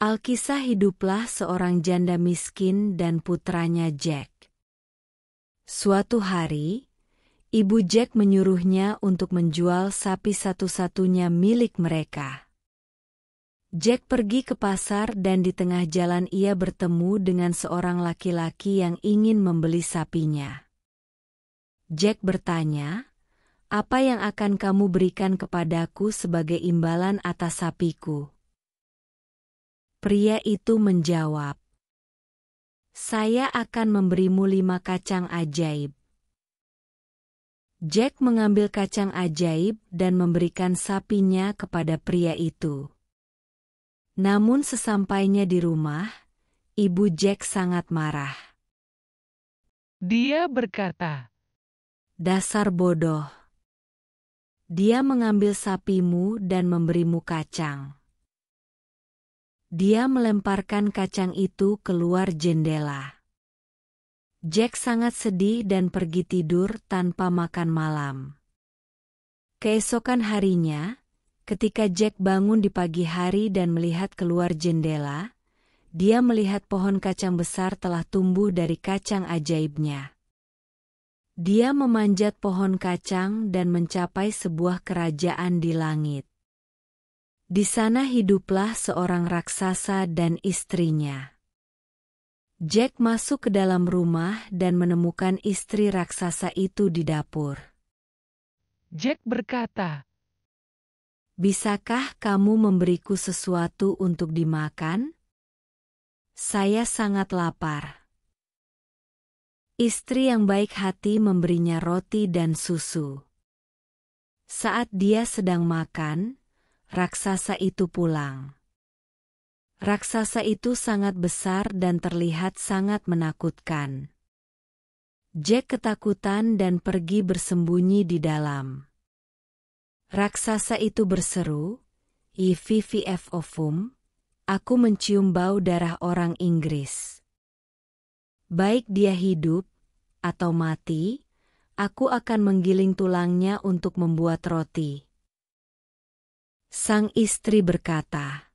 Alkisah hiduplah seorang janda miskin dan putranya Jack. Suatu hari, ibu Jack menyuruhnya untuk menjual sapi satu-satunya milik mereka. Jack pergi ke pasar dan di tengah jalan ia bertemu dengan seorang laki-laki yang ingin membeli sapinya. Jack bertanya, "Apa yang akan kamu berikan kepadaku sebagai imbalan atas sapiku?" Pria itu menjawab, "Saya akan memberimu 5 kacang ajaib." Jack mengambil kacang ajaib dan memberikan sapinya kepada pria itu. Namun sesampainya di rumah, ibu Jack sangat marah. Dia berkata, "Dasar bodoh. Dia mengambil sapimu dan memberimu kacang." Dia melemparkan kacang itu keluar jendela. Jack sangat sedih dan pergi tidur tanpa makan malam. Keesokan harinya, ketika Jack bangun di pagi hari dan melihat keluar jendela, dia melihat pohon kacang besar telah tumbuh dari kacang ajaibnya. Dia memanjat pohon kacang dan mencapai sebuah kerajaan di langit. Di sana hiduplah seorang raksasa dan istrinya. Jack masuk ke dalam rumah dan menemukan istri raksasa itu di dapur. Jack berkata, "Bisakah kamu memberiku sesuatu untuk dimakan? Saya sangat lapar." Istri yang baik hati memberinya roti dan susu. Saat dia sedang makan, raksasa itu pulang. Raksasa itu sangat besar dan terlihat sangat menakutkan. Jack ketakutan dan pergi bersembunyi di dalam. Raksasa itu berseru, "Ifififofum, aku mencium bau darah orang Inggris. Baik dia hidup atau mati, aku akan menggiling tulangnya untuk membuat roti." Sang istri berkata,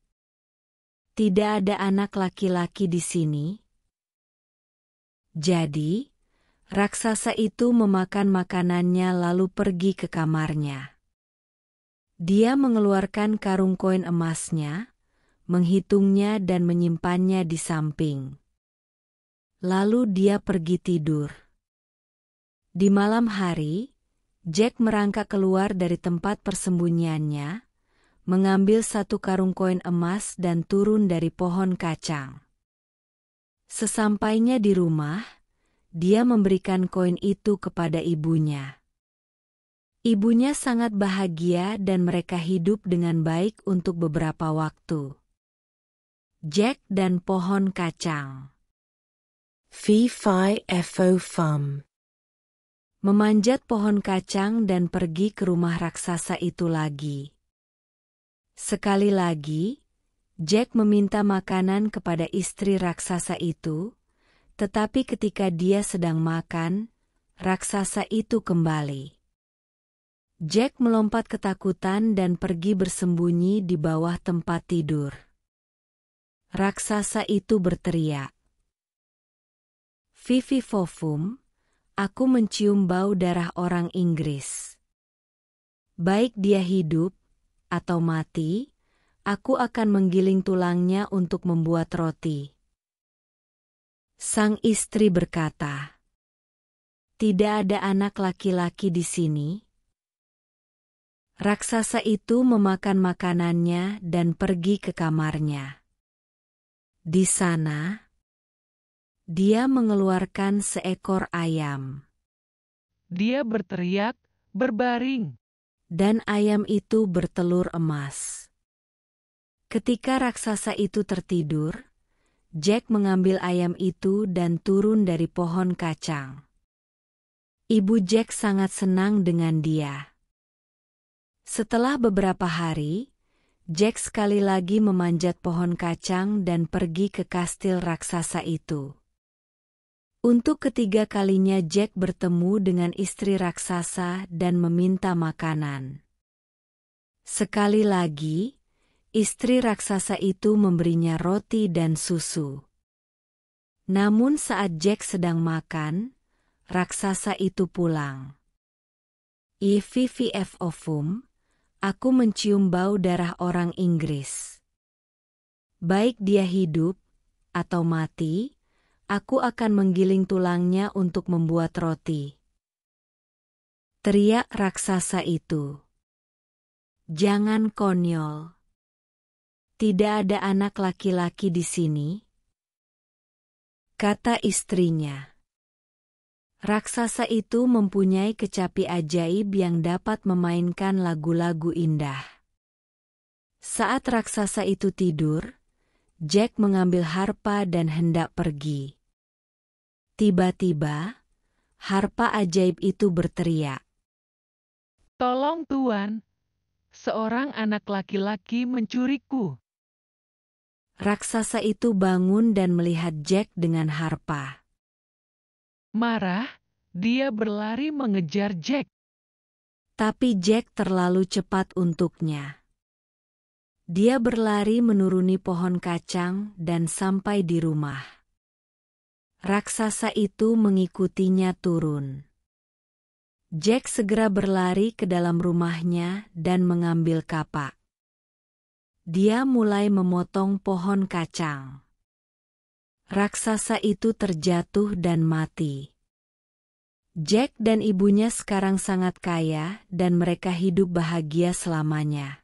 "Tidak ada anak laki-laki di sini." Jadi, raksasa itu memakan makanannya lalu pergi ke kamarnya. Dia mengeluarkan karung koin emasnya, menghitungnya dan menyimpannya di samping. Lalu dia pergi tidur. Di malam hari, Jack merangkak keluar dari tempat persembunyiannya, mengambil 1 karung koin emas dan turun dari pohon kacang. Sesampainya di rumah, dia memberikan koin itu kepada ibunya. Ibunya sangat bahagia dan mereka hidup dengan baik untuk beberapa waktu. Jack dan pohon kacang. Fee-fi-fo-fum. Memanjat pohon kacang dan pergi ke rumah raksasa itu lagi. Sekali lagi, Jack meminta makanan kepada istri raksasa itu, tetapi ketika dia sedang makan, raksasa itu kembali. Jack melompat ketakutan dan pergi bersembunyi di bawah tempat tidur. Raksasa itu berteriak, "Fififofum, aku mencium bau darah orang Inggris. Baik dia hidup atau mati, aku akan menggiling tulangnya untuk membuat roti." Sang istri berkata, "Tidak ada anak laki-laki di sini." Raksasa itu memakan makanannya dan pergi ke kamarnya. Di sana, dia mengeluarkan seekor ayam. dia berteriak, berbaring. Dan ayam itu bertelur emas. Ketika raksasa itu tertidur, Jack mengambil ayam itu dan turun dari pohon kacang. Ibu Jack sangat senang dengan dia. Setelah beberapa hari, Jack sekali lagi memanjat pohon kacang dan pergi ke kastil raksasa itu. Untuk ketiga kalinya Jack bertemu dengan istri raksasa dan meminta makanan. Sekali lagi, Istri raksasa itu memberinya roti dan susu. Namun saat Jack sedang makan, raksasa itu pulang. "If aku mencium bau darah orang Inggris. Baik dia hidup atau mati, aku akan menggiling tulangnya untuk membuat roti," teriak raksasa itu. "Jangan konyol. Tidak ada anak laki-laki di sini," kata istrinya. Raksasa itu mempunyai kecapi ajaib yang dapat memainkan lagu-lagu indah. Saat raksasa itu tidur, Jack mengambil harpa dan hendak pergi. Tiba-tiba, harpa ajaib itu berteriak, Tolong Tuan, seorang anak laki-laki mencuriku. Raksasa itu bangun dan melihat Jack dengan harpa. Marah, dia berlari mengejar Jack. Tapi Jack terlalu cepat untuknya. Dia berlari menuruni pohon kacang dan sampai di rumah. Raksasa itu mengikutinya turun. Jack segera berlari ke dalam rumahnya dan mengambil kapak. Dia mulai memotong pohon kacang. Raksasa itu terjatuh dan mati. Jack dan ibunya sekarang sangat kaya dan mereka hidup bahagia selamanya.